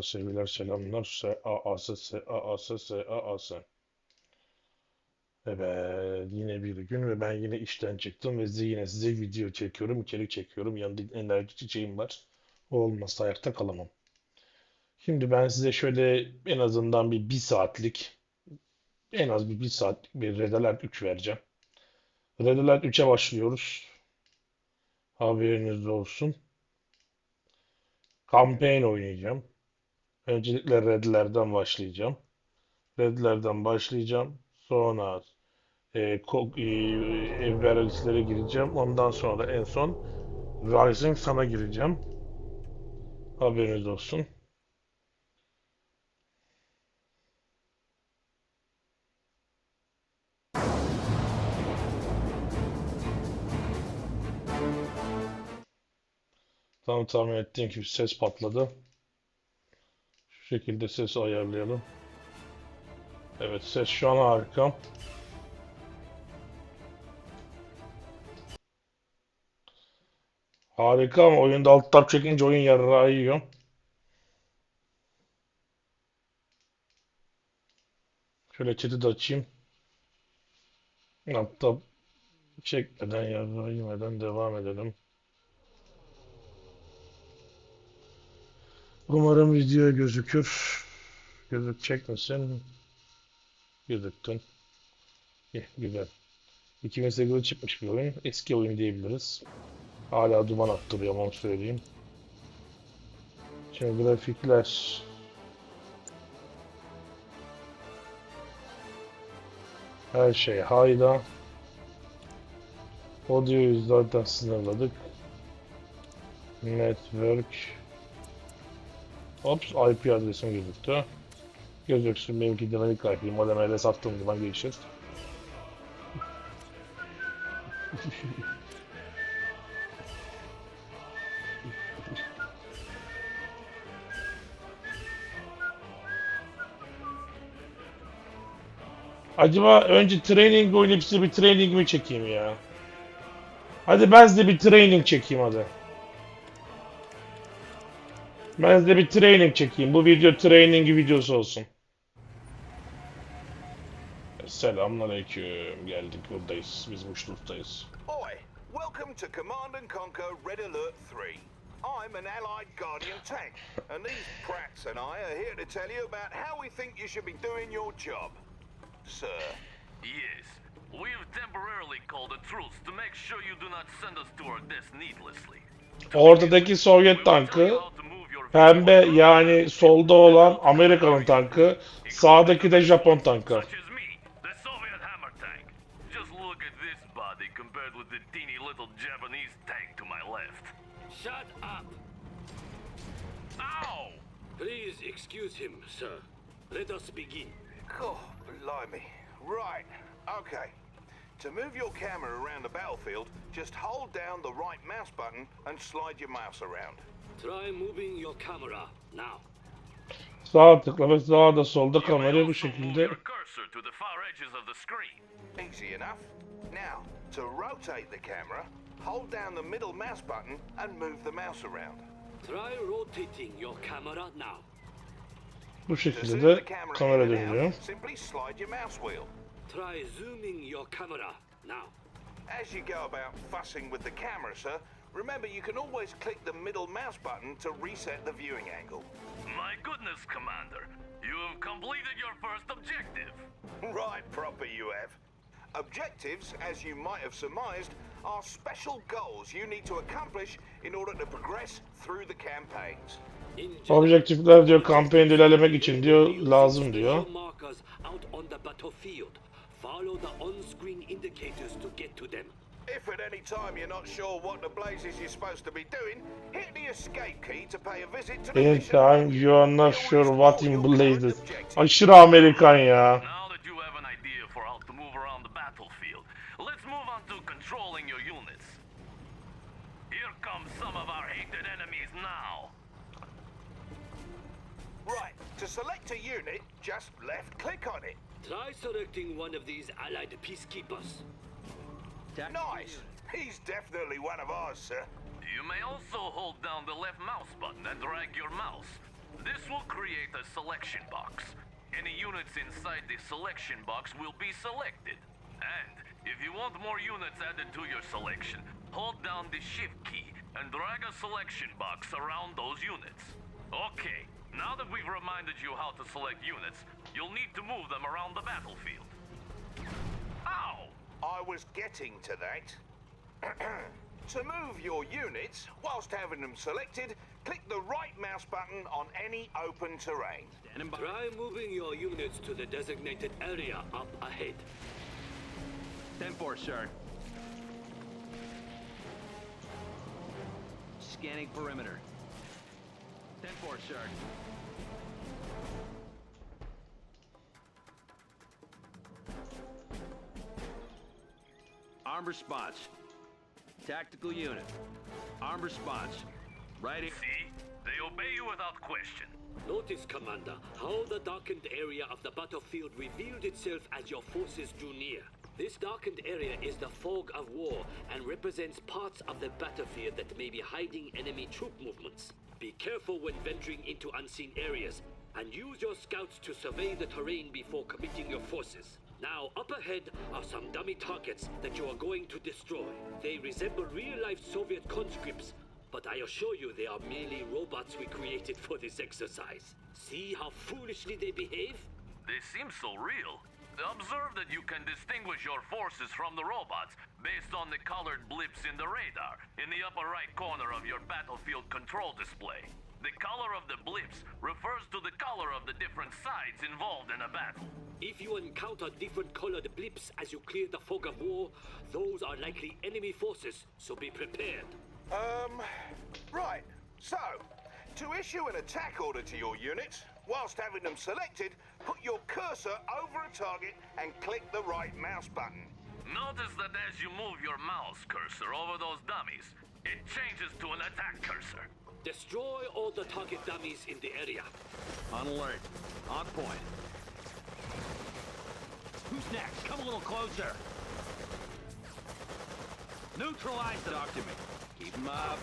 Sevgiler, selamlar. S-A-A-S. Evet, yine bir gün ve ben yine işten çıktım ve size video çekiyorum, içerik çekiyorum. Yanında enerji çiçeğim var. O olmazsa ayakta kalamam. Şimdi ben size şöyle en azından bir saatlik, en az bir saatlik bir Red Alert 3 vereceğim. Red Alert 3'e başlıyoruz. Haberiniz olsun. Campaign oynayacağım. Öncelikle Red'lerden başlayacağım. Red'lerden başlayacağım. Sonra evvel gireceğim. Ondan sonra en son Rising Sun'a gireceğim. Haberiniz olsun. Tam tahmin ettiğim gibi ses patladı. Şu şekilde sesi ayarlayalım. Evet, ses şu an harika. Harika ama oyunda alt tab çekince oyun yarrağı yiyor. Şöyle chat'i de açayım. Alt tab çekmeden yarrağı yemeden devam edelim. Umarım video gözükür. Gözükecek misin? Gözüktün. Güzel. 2008'de çıkmış bir oyun. Eski oyun diyebiliriz. Hala duman attırıyor onu söyleyeyim. Şimdi grafikler. Her şey hayda. Audio'yu zaten sınırladık. Network. Ops, IP adresim gözüktü. Gözüksün, benimki dinamik IP. Modemle sattığım zaman gelişir. Acaba önce training oynayıp size bir training mi çekeyim ya? Hadi ben size bir training çekeyim hadi. Ben size bir training çekeyim. Bu video training videosu olsun. Selamünaleyküm. Geldik buradayız. Biz Muşluk'tayız. Oi, welcome to Command and Conquer Red Alert 3. I'm an allied Guardian tank, and these prats and I are here to tell you about how we think you should be doing your job. Sir. Yes, we've temporarily called a truce to make sure you do not send us to our death needlessly. Ortadaki Sovyet tankı, pembe yani solda olan Amerika'nın tankı, sağdaki de Japon tankı. Shut up! Ow! Please excuse him, sir. Let us begin. Oh, blimey. Right, okay. To move your camera around the battlefield, just hold down the right mouse button and slide your mouse around. Try moving your camera now. Sağ tıkla ve sağda solda kamerayı bu şekilde. Easy enough. Now, to rotate the camera, hold down the middle mouse button and move the mouse around. Try rotating your camera now. Bu şekilde de kamera dönüyor. Simply slide your mouse wheel. Try zooming your camera now. As you go about fussing with the camera, sir, remember you can always click the middle mouse button to reset the viewing angle. My goodness, Commander. You have completed your first objective. Right, proper you have. Objectives, as you might have surmised, are special goals you need to accomplish in order to progress through the campaigns. Objektifler diyor kampanyada ilerlemek için diyor lazım diyor. Follow the on-screen indicators to get to them. If at any time you're not sure what the blazes you're supposed to be doing, hit the escape key to pay a visit to the mission. Anytime you are not sure what in blazes. Aşırı Amerikan ya. Now that you have an idea for how to move around the battlefield, let's move on to controlling your units. Here come some of our hated enemies now. Right, to select a unit, just left click on it. Try selecting one of these allied peacekeepers. Nice. He's definitely one of ours, sir. You may also hold down the left mouse button and drag your mouse. This will create a selection box. Any units inside the selection box will be selected. And if you want more units added to your selection, hold down the shift key and drag a selection box around those units. Okay, now that we've reminded you how to select units, you'll need to move them around the battlefield. Ow! I was getting to that. To move your units, whilst having them selected, click the right mouse button on any open terrain. Try moving your units to the designated area up ahead. 10-4, sir. Scanning perimeter. 10-4, sir. Armed response. Tactical unit. Armed response. Right here. See? They obey you without question. Notice, Commander, how the darkened area of the battlefield revealed itself as your forces drew near. This darkened area is the fog of war and represents parts of the battlefield that may be hiding enemy troop movements. Be careful when venturing into unseen areas and use your scouts to survey the terrain before committing your forces. Now, up ahead are some dummy targets that you are going to destroy. They resemble real-life Soviet conscripts, but I assure you they are merely robots we created for this exercise. See how foolishly they behave? They seem so real. Observe that you can distinguish your forces from the robots based on the colored blips in the radar in the upper right corner of your battlefield control display. The color of the blips refers to the color of the different sides involved in a battle. If you encounter different colored blips as you clear the fog of war, those are likely enemy forces, so be prepared. Right. So, to issue an attack order to your units, whilst having them selected, put your cursor over a target and click the right mouse button. Notice that as you move your mouse cursor over those dummies, it changes to an attack cursor. Destroy all the target dummies in the area. On alert. On point. Who's next? Come a little closer. Neutralize the Talk to me. Keep him up.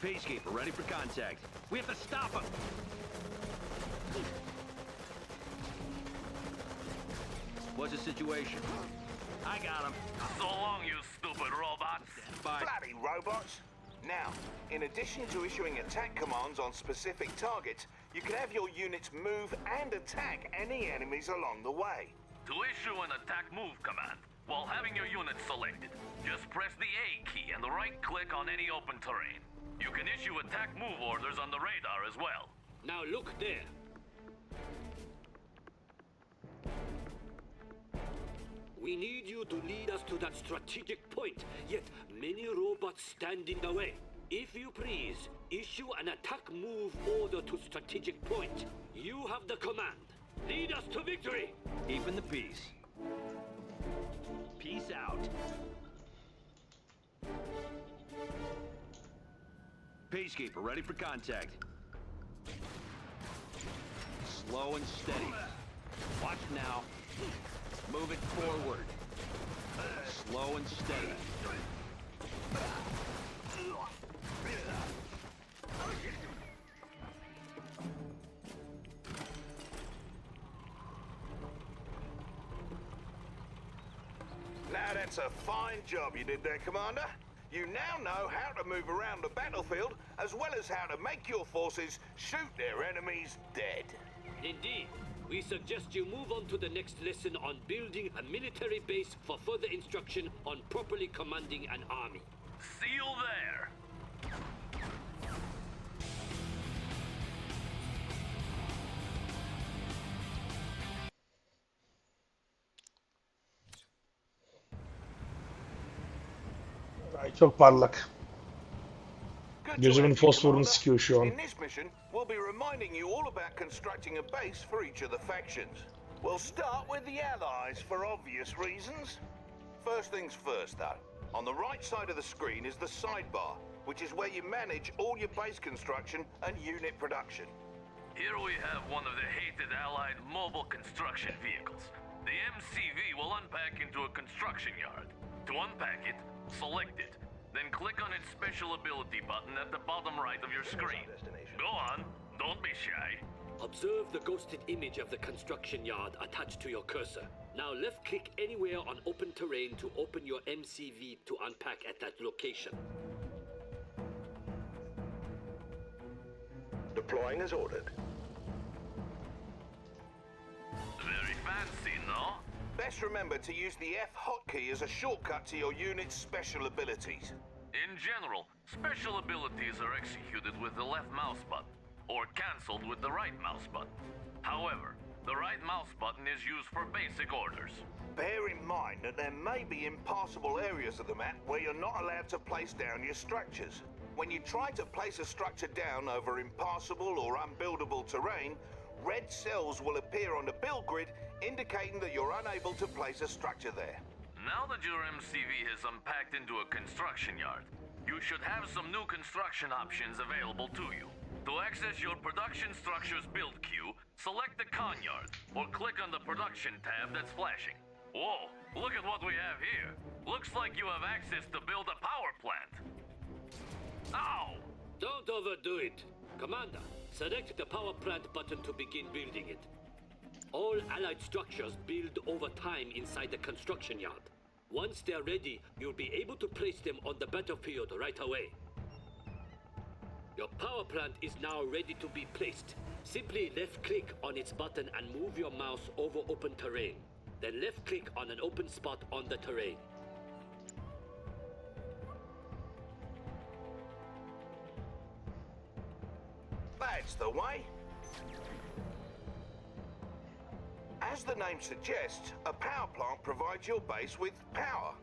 Peacekeeper, ready for contact. We have to stop him. What's the situation? I got him. So long, you stupid robots. Bye. Bloody robots! Now, in addition to issuing attack commands on specific targets, you can have your units move and attack any enemies along the way. To issue an attack move command, while having your unit selected, just press the A key and right-click on any open terrain. You can issue attack move orders on the radar as well. Now look there. We need you to lead us to that strategic point, yet many robots stand in the way. If you please, issue an attack move order to strategic point. You have the command. Lead us to victory! Keeping the peace. Peace out. Peacekeeper, ready for contact. Slow and steady. Watch now. Move it forward. Slow and steady. Now that's a fine job you did there, Commander. You now know how to move around the battlefield, as well as how to make your forces shoot their enemies dead. Indeed. We suggest you move on to the next lesson on building a military base for further instruction on properly commanding an army. See you there. Ay çok parlak. Good Gözümün to have you, fosforunu Commander. sıkıyor şu an. In this mission, we'll be reminding you all about constructing a base for each of the factions. We'll start with the Allies for obvious reasons. First things first, though. On the right side of the screen is the sidebar, which is where you manage all your base construction and unit production. Here we have one of the hated Allied mobile construction vehicles. The MCV will unpack into a construction yard. To unpack it, select it, then click on its special ability button at the bottom right of your screen. Go on, Don't be shy. Observe the ghosted image of the construction yard attached to your cursor. Now left-click anywhere on open terrain to open your MCV to unpack at that location. Deploying as ordered. Very fancy, no? Best remember to use the F hotkey as a shortcut to your unit's special abilities. In general, special abilities are executed with the left mouse button, or cancelled with the right mouse button. However, the right mouse button is used for basic orders. Bear in mind that there may be impassable areas of the map where you're not allowed to place down your structures. When you try to place a structure down over impassable or unbuildable terrain, red cells will appear on the build grid indicating that you're unable to place a structure there. Now that your MCV has unpacked into a construction yard, you should have some new construction options available to you. To access your production structure's build queue, select the con yard, or click on the production tab that's flashing. Whoa, look at what we have here. Looks like you have access to build a power plant. Ow! Don't overdo it. Commander, select the power plant button to begin building it. All allied structures build over time inside the construction yard. Once they're ready, you'll be able to place them on the battlefield right away. Your power plant is now ready to be placed. Simply left-click on its button and move your mouse over open terrain. Then left-click on an open spot on the terrain. That's the way. As the name suggests, a power plant provides your base with power.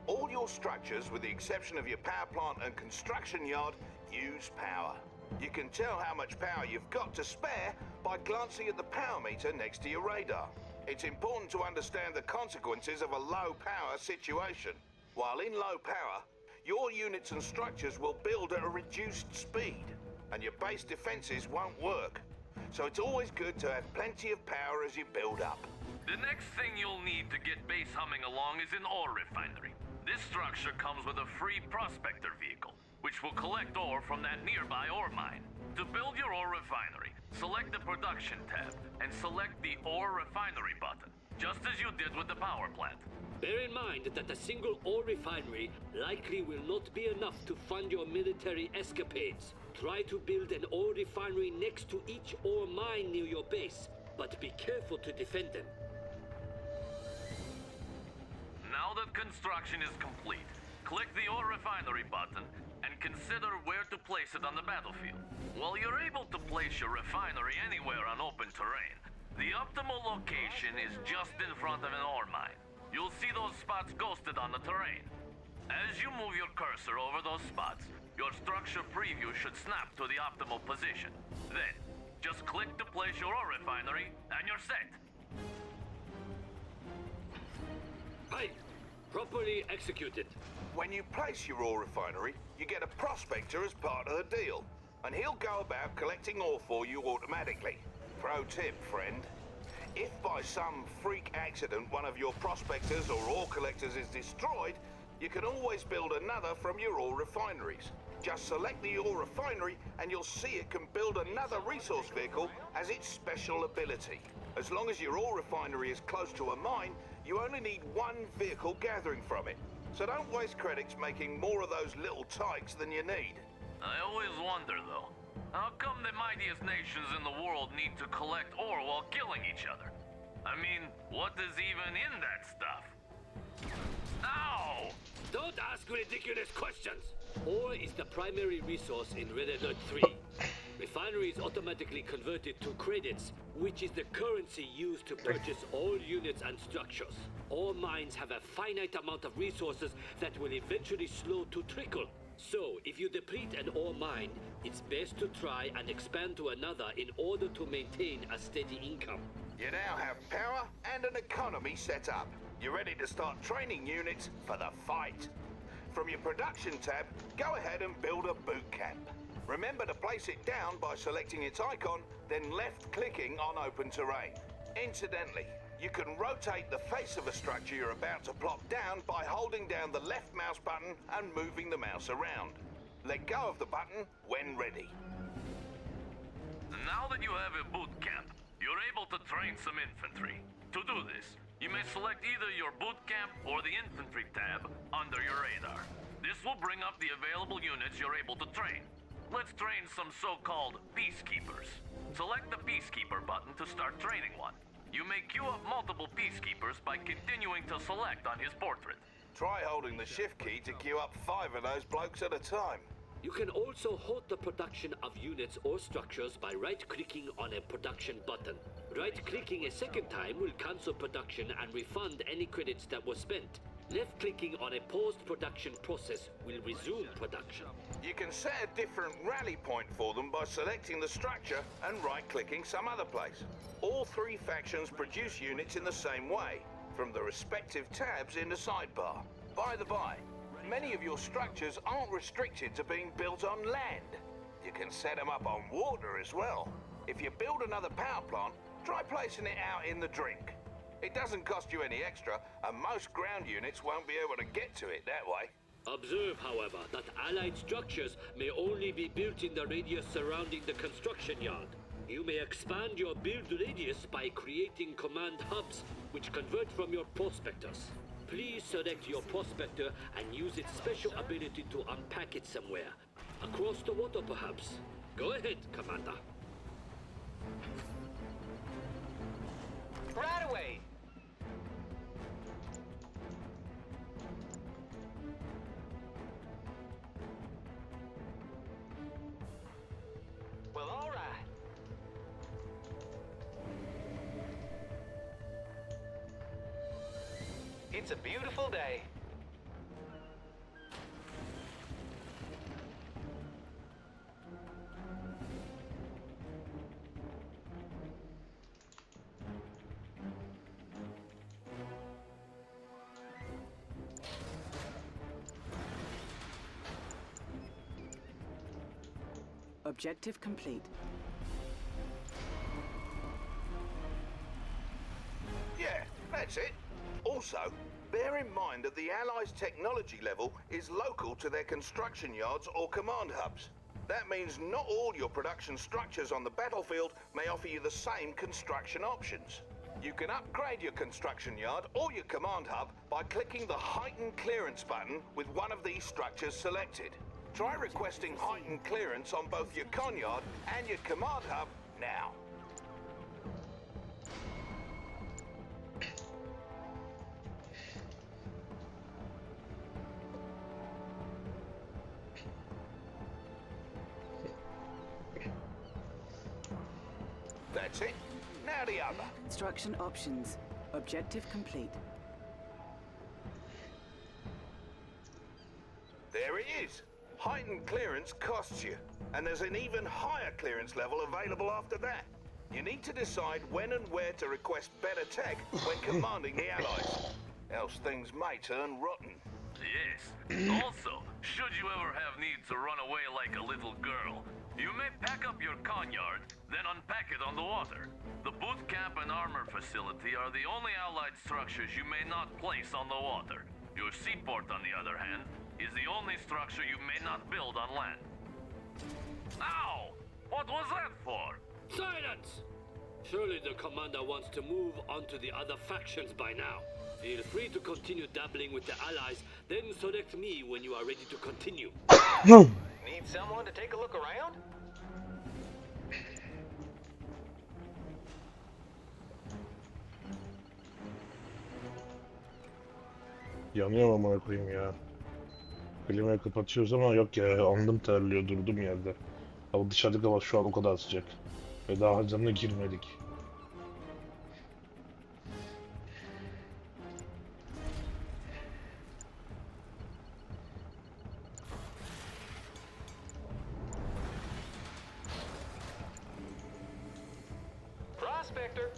All your structures, with the exception of your power plant and construction yard, use power. You can tell how much power you've got to spare by glancing at the power meter next to your radar. It's important to understand the consequences of a low power situation. While in low power, your units and structures will build at a reduced speed, and your base defenses won't work. So it's always good to have plenty of power as you build up. The next thing you'll need to get base humming along is an ore refinery. This structure comes with a free prospector vehicle, which will collect ore from that nearby ore mine. To build your ore refinery, select the production tab and select the ore refinery button, just as you did with the power plant. Bear in mind that a single ore refinery likely will not be enough to fund your military escapades. Try to build an ore refinery next to each ore mine near your base, but be careful to defend them. Now that construction is complete, click the ore refinery button and consider where to place it on the battlefield. While you're able to place your refinery anywhere on open terrain, the optimal location is just in front of an ore mine. You'll see those spots ghosted on the terrain. As you move your cursor over those spots, your structure preview should snap to the optimal position. Then, just click to place your ore refinery, and you're set. Right. Properly executed. When you place your ore refinery, you get a prospector as part of the deal, and he'll go about collecting ore for you automatically. Pro tip, friend. If by some freak accident one of your prospectors or ore collectors is destroyed, you can always build another from your ore refineries. Just select the ore refinery and you'll see it can build another resource vehicle as its special ability. As long as your ore refinery is close to a mine, you only need one vehicle gathering from it. So don't waste credits making more of those little tykes than you need. I always wonder, though, how come the mightiest nations in the world need to collect ore while killing each other? I mean, what is even in that stuff? Ow! Don't ask ridiculous questions. Ore is the primary resource in Red Alert 3. Refineries automatically converted to credits, which is the currency used to purchase all units and structures. All mines have a finite amount of resources that will eventually slow to trickle. So, if you deplete an ore mine, it's best to try and expand to another in order to maintain a steady income. You now have power and an economy set up. You're ready to start training units for the fight. From your production tab, go ahead and build a boot camp. Remember to place it down by selecting its icon, then left-clicking on open terrain. Incidentally, you can rotate the face of a structure you're about to plop down by holding down the left mouse button and moving the mouse around. Let go of the button when ready. Now that you have a boot camp, you're able to train some infantry. To do this, you may select either your boot camp or the infantry tab under your radar. This will bring up the available units you're able to train. Let's train some so-called peacekeepers. Select the peacekeeper button to start training one. You may queue up multiple peacekeepers by continuing to select on his portrait. Try holding the shift key to queue up 5 of those blokes at a time. You can also halt the production of units or structures by right-clicking on a production button. Right-clicking a second time will cancel production and refund any credits that were spent. Left-clicking on a paused production process will resume production. You can set a different rally point for them by selecting the structure and right-clicking some other place. All 3 factions produce units in the same way, from the respective tabs in the sidebar. By the by, many of your structures aren't restricted to being built on land. You can set them up on water as well. If you build another power plant, try placing it out in the drink. It doesn't cost you any extra, and most ground units won't be able to get to it that way. Observe, however, that allied structures may only be built in the radius surrounding the construction yard. You may expand your build radius by creating command hubs, which convert from your prospectors. Please select your prospector and use its special ability to unpack it somewhere. Across the water, perhaps. Go ahead, Commander. Right away. Well, all right. It's a beautiful day. Objective complete. Yeah, that's it. Also, bear in mind that the Allies' technology level is local to their construction yards or command hubs. That means not all your production structures on the battlefield may offer you the same construction options. You can upgrade your construction yard or your command hub by clicking the heightened clearance button with one of these structures selected. Try requesting heightened clearance on both your con yard and your command hub now. That's it. Now the other. Construction options. Objective complete. There it is. Heightened clearance costs you, and there's an even higher clearance level available after that. You need to decide when and where to request better tech when commanding the Allies, else things may turn rotten. Yes. Also, should you ever have need to run away like a little girl, you may pack up your conyard, then unpack it on the water. The boot camp and armor facility are the only Allied structures you may not place on the water. Your seaport, on the other hand, is the only structure you may not build on land. Ow! What was that for? Silence! Surely the commander wants to move on to the other factions by now. Feel free to continue dabbling with the allies, then select me when you are ready to continue. Need someone to take a look around? Yanıyor amına koyayım ya. Klimayı kapatıyoruz ama yok ya, alnım terliyor durdum yerde. Ama dışarıdaki hava şu an o kadar sıcak. Ve daha hazırına girmedik. Prospector.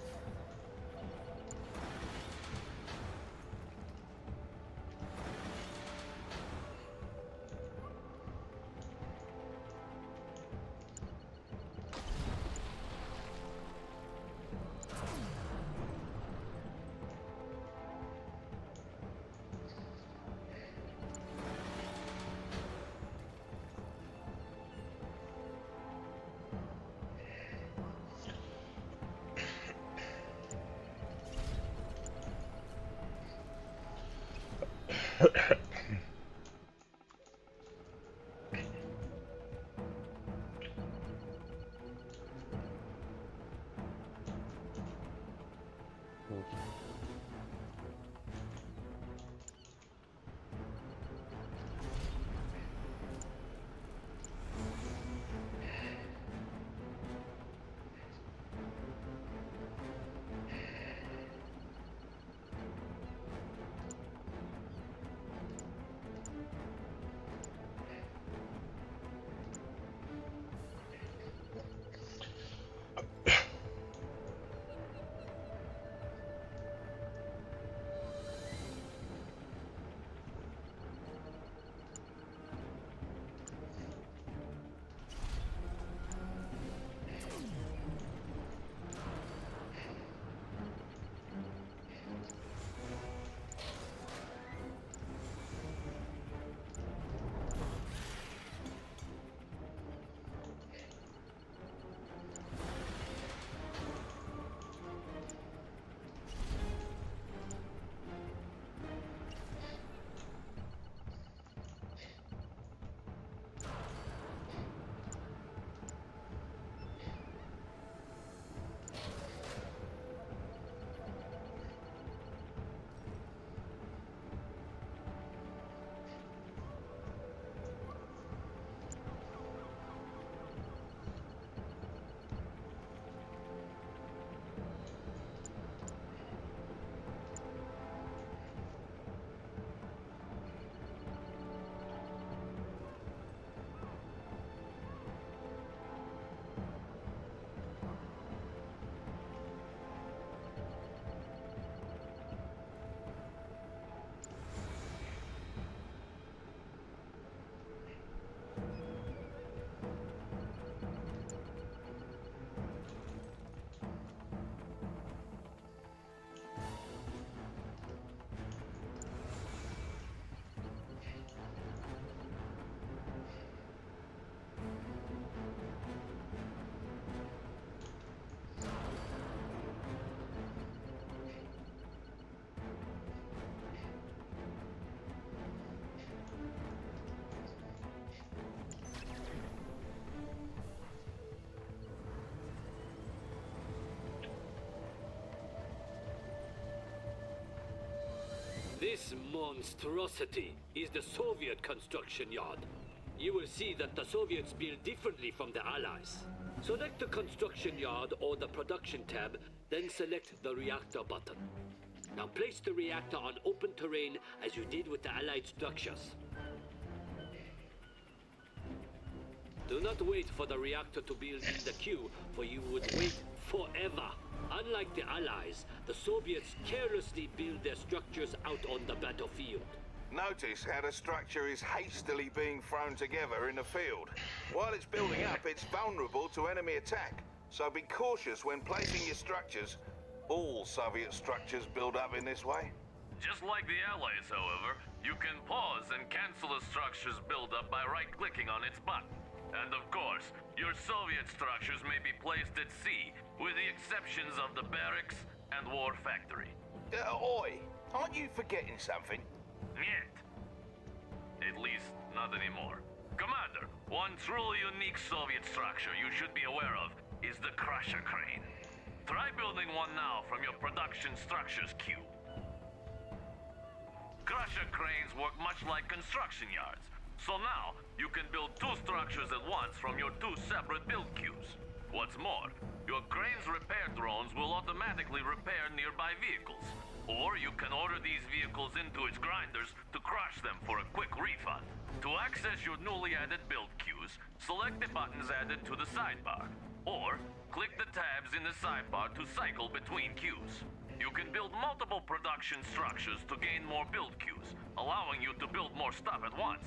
This monstrosity is the Soviet construction yard. You will see that the Soviets build differently from the Allies. Select the construction yard or the production tab, then select the reactor button. Now place the reactor on open terrain as you did with the Allied structures. Do not wait for the reactor to build in the queue, for you would wait forever. Unlike the Allies, the Soviets carelessly build their structures out on the battlefield. Notice how the structure is hastily being thrown together in the field. While it's building up, it's vulnerable to enemy attack. So be cautious when placing your structures. All Soviet structures build up in this way. Just like the Allies, however, you can pause and cancel a structure's buildup by right-clicking on its button. And of course, your Soviet structures may be placed at sea, with the exceptions of the barracks and war factory. Oi, aren't you forgetting something? Yet. At least, not anymore. Commander, one truly unique Soviet structure you should be aware of is the Crusher Crane. Try building one now from your production structures queue. Crusher cranes work much like construction yards, so now you can build two structures at once from your two separate build queues. What's more, your crane's repair drones will automatically repair nearby vehicles, or you can order these vehicles into its grinders to crush them for a quick refund. To access your newly added build queues, select the buttons added to the sidebar, or click the tabs in the sidebar to cycle between queues. You can build multiple production structures to gain more build queues, allowing you to build more stuff at once.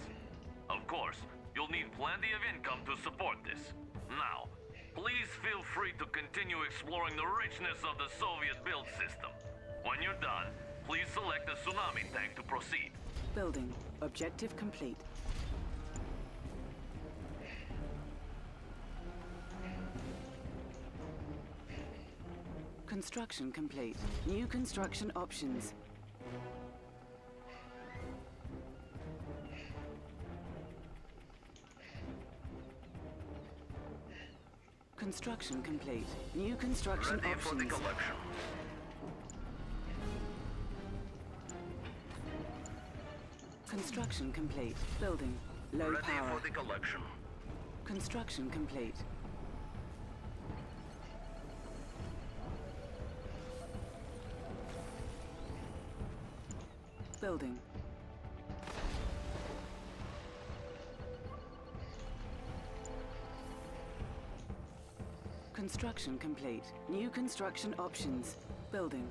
Of course, you'll need plenty of income to support this. Now, please feel free to continue exploring the richness of the Soviet build system. When you're done, please select the tsunami tank to proceed. Building. Objective complete. Construction complete. New construction options. Construction complete. New construction Ready for the options. collection. Construction complete. Building. Low Ready power. for the collection. Construction complete. Building. Construction complete. New construction options. Building.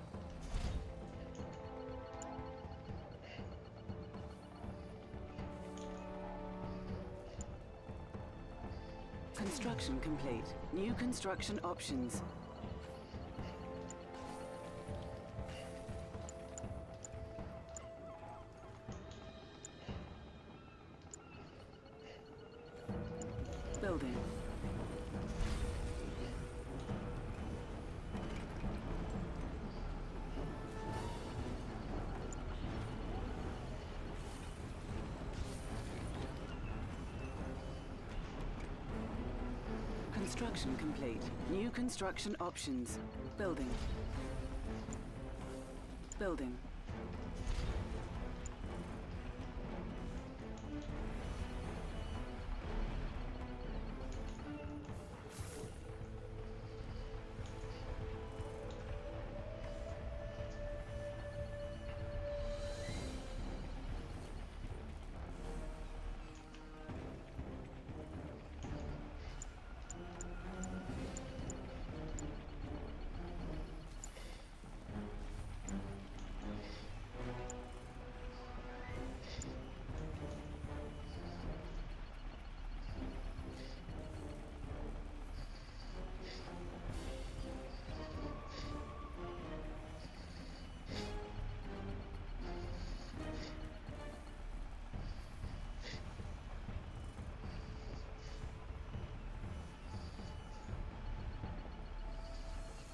Construction complete. New construction options. Building. Construction complete. New construction options. Building. Building.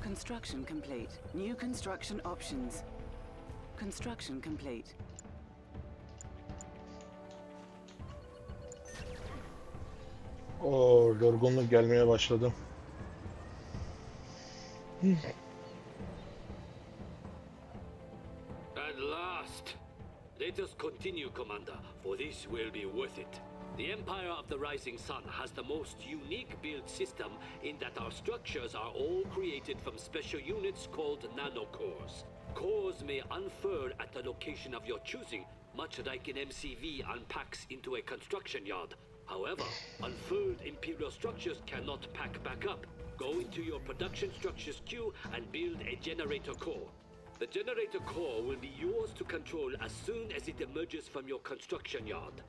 Construction complete. New construction options. Construction complete. Oo, yorgunluk gelmeye başladı. At last! Let us continue, Commander, for this will be worth it. The Empire of the Rising Sun has the most unique build system in that our structures are all created from special units called nanocores. Cores may unfurl at the location of your choosing, much like an MCV unpacks into a construction yard. However, unfurled Imperial structures cannot pack back up. Go into your production structures queue and build a generator core. The generator core will be yours to control as soon as it emerges from your construction yard.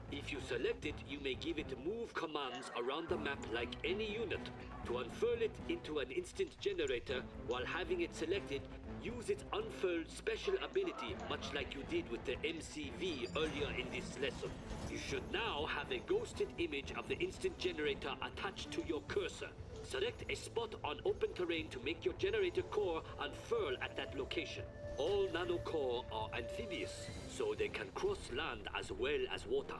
If you select it, you may give it move commands around the map like any unit. To unfurl it into an instant generator while having it selected, use its unfurled special ability, much like you did with the MCV earlier in this lesson. You should now have a ghosted image of the instant generator attached to your cursor. Select a spot on open terrain to make your generator core unfurl at that location. All nanocore are amphibious, so they can cross land as well as water.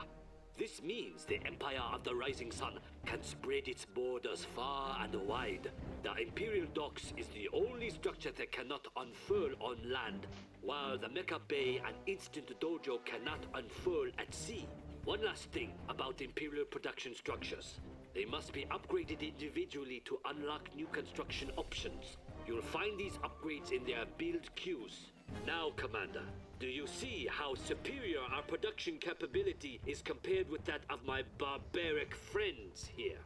This means the Empire of the Rising Sun can spread its borders far and wide. The Imperial Docks is the only structure that cannot unfurl on land, while the Mecha Bay and Instant Dojo cannot unfurl at sea. One last thing about Imperial production structures. They must be upgraded individually to unlock new construction options. You'll find these upgrades in their build queues. Now, Commander, do you see how superior our production capability is compared with that of my barbaric friends here?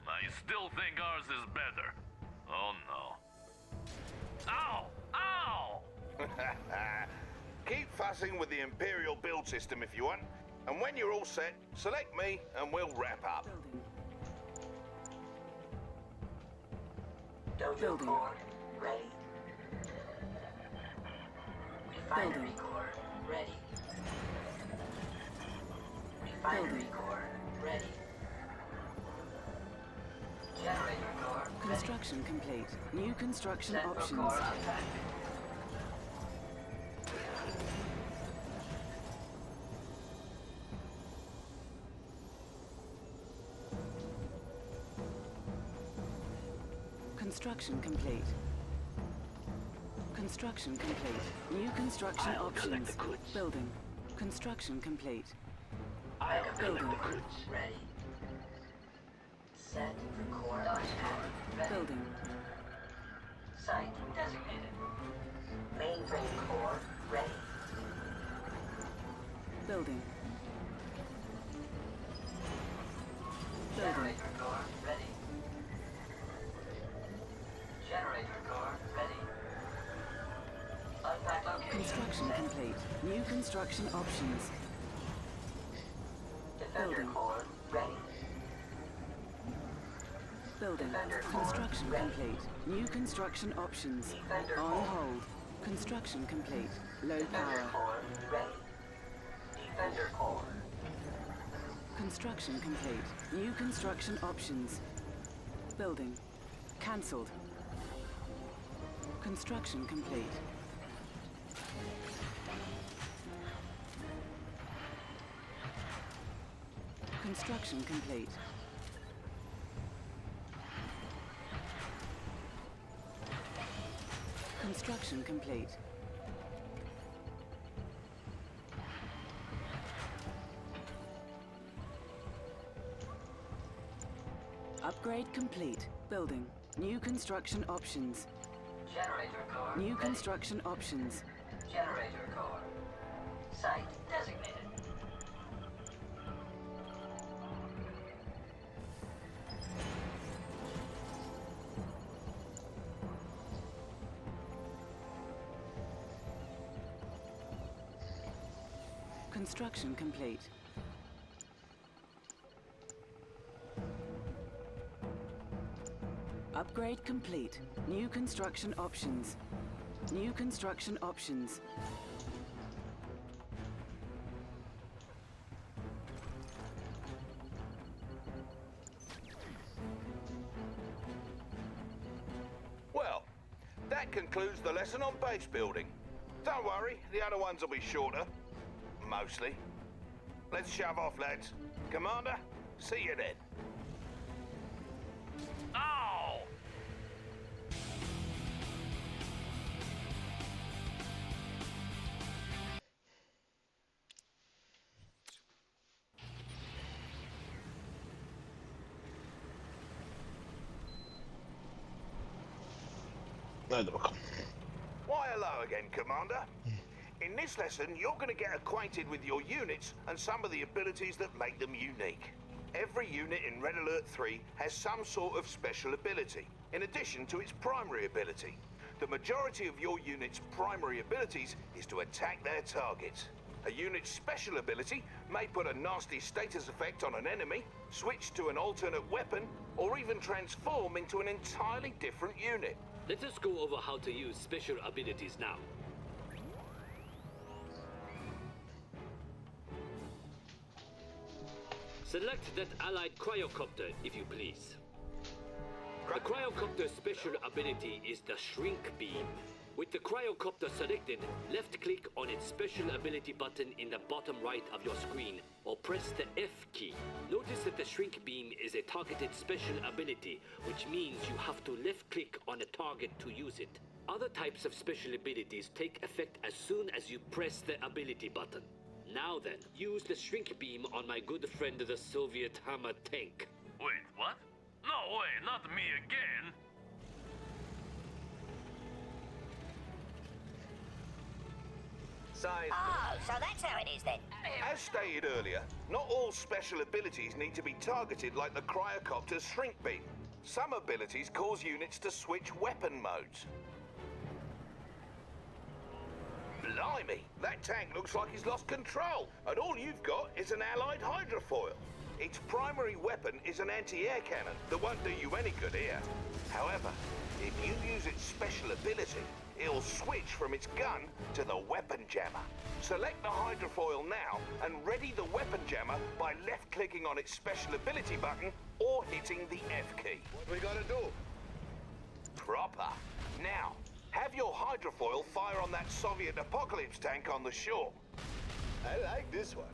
I still think ours is better. Oh no. Ow! Ow! Keep fussing with the Imperial build system if you want, and when you're all set, select me and we'll wrap up. Building. Dojo Building. core ready. Refinery Building. core ready. Refinery Building. core ready. Generator core ready. Construction complete. New construction Central options. core unpacked. Construction complete. Construction complete. New construction I'll collect options. the goods. Building. Construction complete. I'll Building. collect the goods. Ready. Set for core launch pad. Ready. Building. Site designated. Mainframe core ready. Building. Building. Generator core ready. Generator core ready. Unpack location. Construction set. complete. New construction options. Defender Building. core ready. Building. Defender core Construction ready. complete. New construction options. Defender On core. hold. Construction complete. Low Defender power. core ready. Defender core. Construction complete. New construction options. Building. Cancelled. Construction complete. Construction complete. Construction complete. Upgrade complete. Building. New construction options. Generator core New ready. construction options. Generator core. Site designated. Construction complete. Upgrade complete. New construction options. New construction options. Well, that concludes the lesson on base building. Don't worry, the other ones will be shorter. Mostly. Let's shove off, lads. Commander, see you then. Ow! Hadi bakalım. Why, hello again, Commander. In this lesson, you're going to get acquainted with your units and some of the abilities that make them unique. Every unit in Red Alert 3 has some sort of special ability, in addition to its primary ability. The majority of your unit's primary abilities is to attack their targets. A unit's special ability may put a nasty status effect on an enemy, switch to an alternate weapon, or even transform into an entirely different unit. Let us go over how to use special abilities now. Select that allied cryocopter, if you please. The cryocopter's special ability is the shrink beam. With the cryocopter selected, left-click on its special ability button in the bottom right of your screen, or press the F key. Notice that the shrink beam is a targeted special ability, which means you have to left-click on a target to use it. Other types of special abilities take effect as soon as you press the ability button. Now then, use the shrink beam on my good friend the Soviet Hammer tank. Wait, what? No way, not me again! Size. Oh, so that's how it is then. As stated earlier, not all special abilities need to be targeted like the cryocopter's shrink beam. Some abilities cause units to switch weapon modes. Blimey, that tank looks like he's lost control, and all you've got is an allied hydrofoil. Its primary weapon is an anti-air cannon that won't do you any good here. However, if you use its special ability, it'll switch from its gun to the weapon jammer. Select the hydrofoil now and ready the weapon jammer by left-clicking on its special ability button or hitting the F key. What we gotta do? Proper. Now, have your hydrofoil fire on that Soviet apocalypse tank on the shore. I like this one.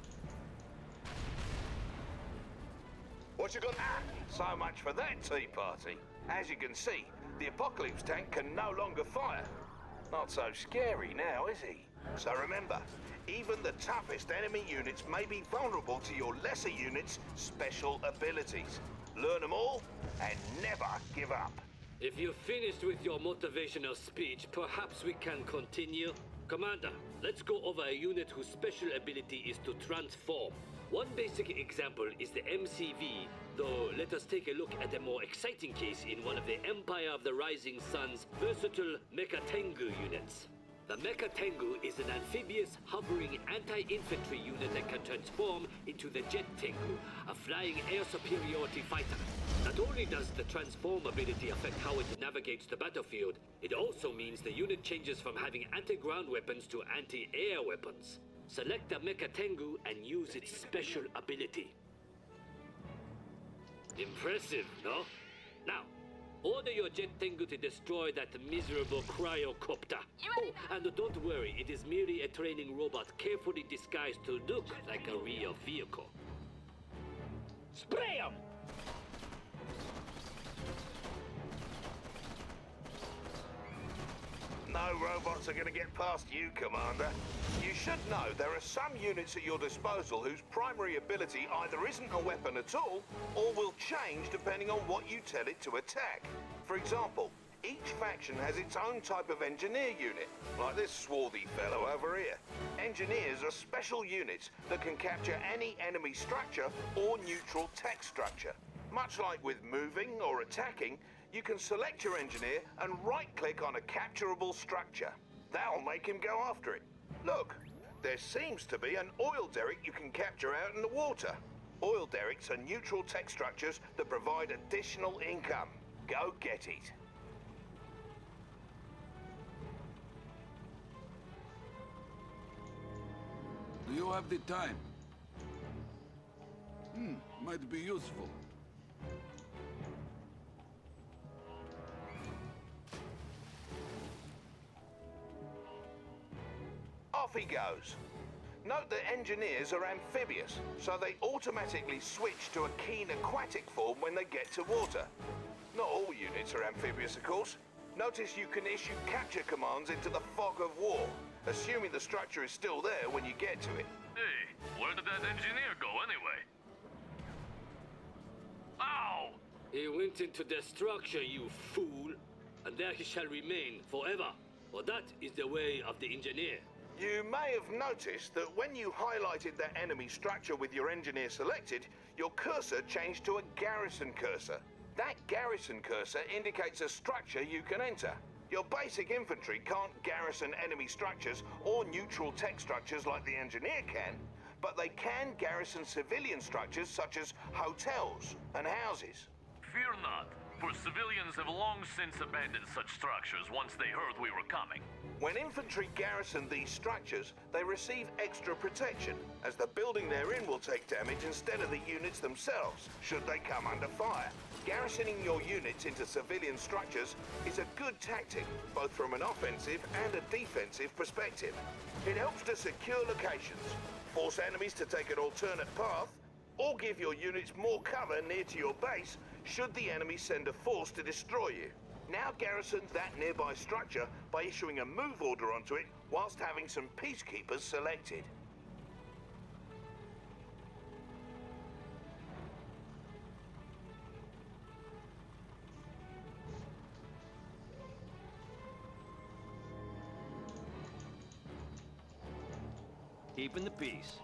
What you gonna... So much for that tea party. As you can see, The Apocalypse tank can no longer fire. Not so scary now, is he? So remember, even the toughest enemy units may be vulnerable to your lesser units' special abilities. Learn them all and never give up. If you're finished with your motivational speech, perhaps we can continue? Commander, let's go over a unit whose special ability is to transform. One basic example is the MCV, though let us take a look at a more exciting case in one of the Empire of the Rising Sun's versatile Mecha-Tengu units. The Mecha-Tengu is an amphibious, hovering anti-infantry unit that can transform into the Jet Tengu, a flying air superiority fighter. Not only does the transform ability affect how it navigates the battlefield, it also means the unit changes from having anti-ground weapons to anti-air weapons. Select the Mecha-Tengu and use its special ability. Impressive, no? Now, order your Jet Tengu to destroy that miserable cryocopter. Oh, and don't worry, it is merely a training robot carefully disguised to look like a real vehicle. Spray 'em! No robots are going to get past you, Commander. You should know there are some units at your disposal whose primary ability either isn't a weapon at all, or will change depending on what you tell it to attack. For example, each faction has its own type of engineer unit, like this swarthy fellow over here. Engineers are special units that can capture any enemy structure or neutral tech structure. Much like with moving or attacking, you can select your engineer and right-click on a capturable structure. That'll make him go after it. Look, there seems to be an oil derrick you can capture out in the water. Oil derricks are neutral tech structures that provide additional income. Go get it. Do you have the time? Might be useful. Off he goes. Note that engineers are amphibious, so they automatically switch to a keen aquatic form when they get to water. Not all units are amphibious, of course. Notice you can issue capture commands into the fog of war, assuming the structure is still there when you get to it. Hey, where did that engineer go anyway? Ow! He went into the structure, you fool, and there he shall remain forever. For that is the way of the engineer. You may have noticed that when you highlighted that enemy structure with your engineer selected, your cursor changed to a garrison cursor. That garrison cursor indicates a structure you can enter. Your basic infantry can't garrison enemy structures or neutral tech structures like the engineer can, but they can garrison civilian structures such as hotels and houses. Fear not, for civilians have long since abandoned such structures once they heard we were coming. When infantry garrison these structures, they receive extra protection, as the building they're in will take damage instead of the units themselves, should they come under fire. Garrisoning your units into civilian structures is a good tactic, both from an offensive and a defensive perspective. It helps to secure locations, force enemies to take an alternate path, or give your units more cover near to your base should the enemy send a force to destroy you. Now garrison that nearby structure by issuing a move order onto it whilst having some peacekeepers selected. Keeping the peace.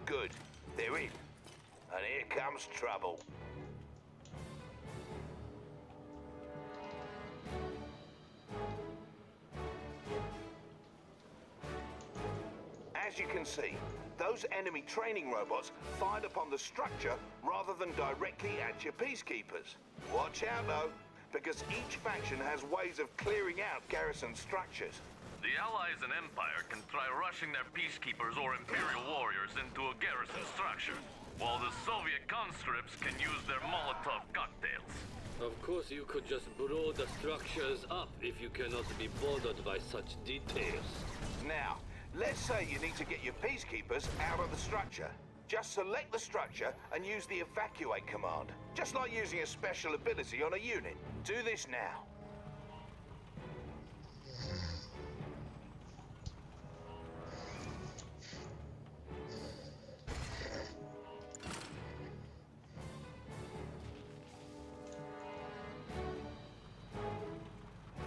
Good. They're in. And here comes trouble. As you can see, those enemy training robots fired upon the structure rather than directly at your peacekeepers. Watch out though, because each faction has ways of clearing out garrison structures. The Allies and Empire can try rushing their peacekeepers or Imperial warriors into a garrison structure, while the Soviet conscripts can use their Molotov cocktails. Of course, you could just blow the structures up if you cannot be bothered by such details. Now, let's say you need to get your peacekeepers out of the structure. Just select the structure and use the evacuate command, just like using a special ability on a unit. Do this now.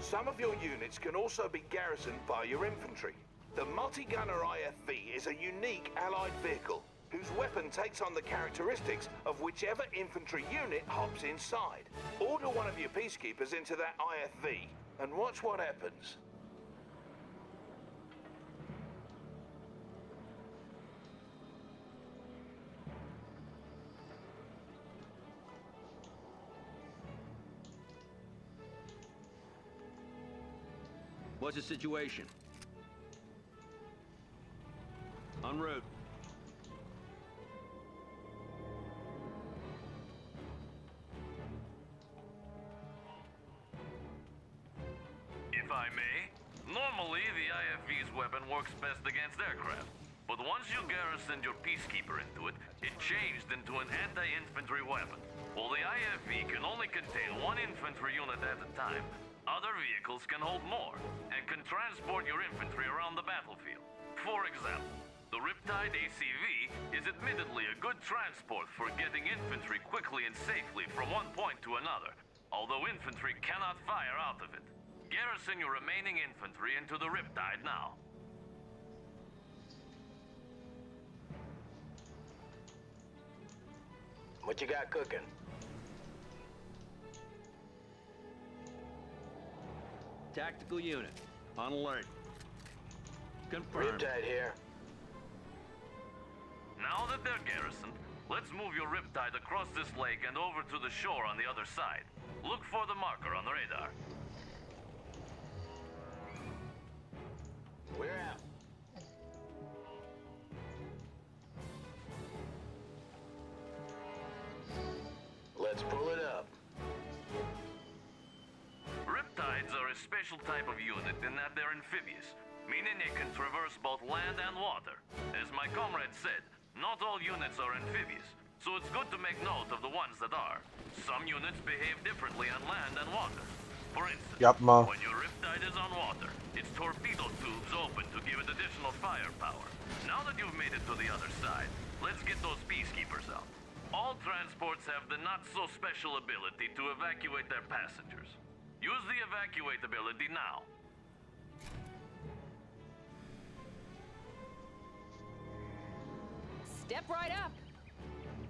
Some of your units can also be garrisoned by your infantry. The multi-gunner IFV is a unique allied vehicle whose weapon takes on the characteristics of whichever infantry unit hops inside. Order one of your peacekeepers into that IFV and watch what happens. What's the situation? En route. If I may, normally the IFV's weapon works best against aircraft. But once you garrisoned your peacekeeper into it, it changed into an anti-infantry weapon. While the IFV can only contain one infantry unit at a time, other vehicles can hold more, and can transport your infantry around the battlefield. For example, the Riptide ACV is admittedly a good transport for getting infantry quickly and safely from one point to another, although infantry cannot fire out of it. Garrison your remaining infantry into the Riptide now. What you got cooking? Tactical unit. On alert. Confirmed. Riptide here. Now that they're garrisoned, let's move your Riptide across this lake and over to the shore on the other side. Look for the marker on the radar. We're out. Let's pull it up. Riptides are a special type of unit in that they're amphibious, meaning they can traverse both land and water. As my comrade said, not all units are amphibious, so it's good to make note of the ones that are. Some units behave differently on land and water. For instance, Yapma. when your Riptide is on water, its torpedo tubes open to give it additional firepower. Now that you've made it to the other side, let's get those peacekeepers out. All transports have the not-so-special ability to evacuate their passengers. Use the evacuate ability now. Step right up.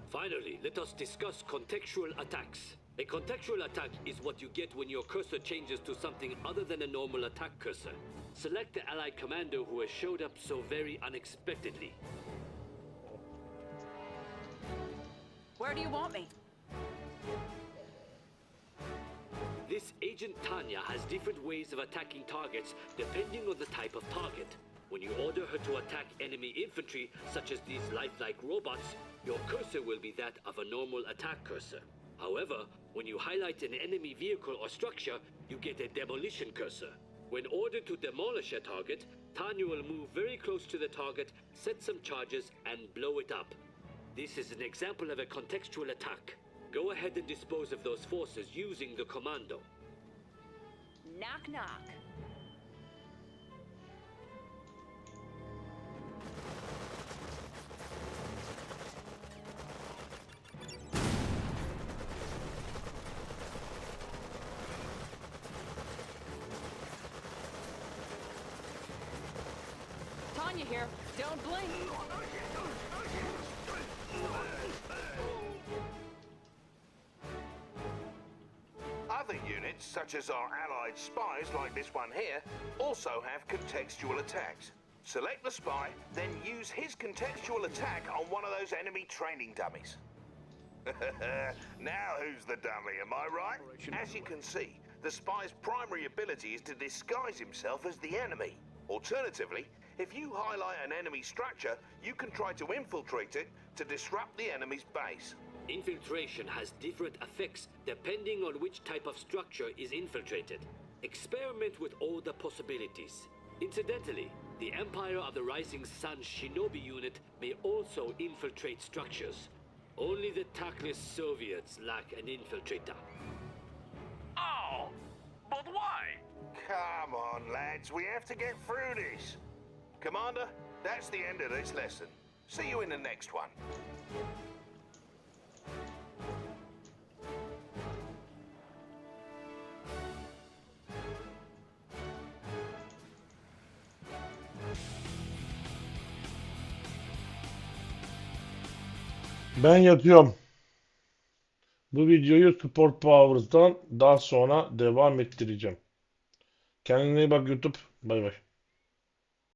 Finally, let us discuss contextual attacks. A contextual attack is what you get when your cursor changes to something other than a normal attack cursor. Select the allied commander who has showed up so very unexpectedly. Where do you want me? This Agent Tanya has different ways of attacking targets depending on the type of target. When you order her to attack enemy infantry, such as these lifelike robots, your cursor will be that of a normal attack cursor. However, when you highlight an enemy vehicle or structure, you get a demolition cursor. When ordered to demolish a target, Tanya will move very close to the target, set some charges, and blow it up. This is an example of a contextual attack. Go ahead and dispose of those forces using the commando. Knock, knock. Tanya here. Don't blink. Other units, such as our allied spies like this one here, also have contextual attacks. Select the spy, then use his contextual attack on one of those enemy training dummies. Now who's the dummy, am I right? As you can see, the spy's primary ability is to disguise himself as the enemy. Alternatively, if you highlight an enemy structure, you can try to infiltrate it to disrupt the enemy's base. Infiltration has different effects depending on which type of structure is infiltrated. Experiment with all the possibilities. Incidentally, the Empire of the Rising Sun Shinobi unit may also infiltrate structures. Only the tactless Soviets lack an infiltrator. Oh, but why? Come on, lads, we have to get through this. Commander, that's the end of this lesson. See you in the next one. Ben yatıyorum. Bu videoyu Sport Powers'dan daha sonra devam ettireceğim. Kendine iyi bak YouTube. Bay bay.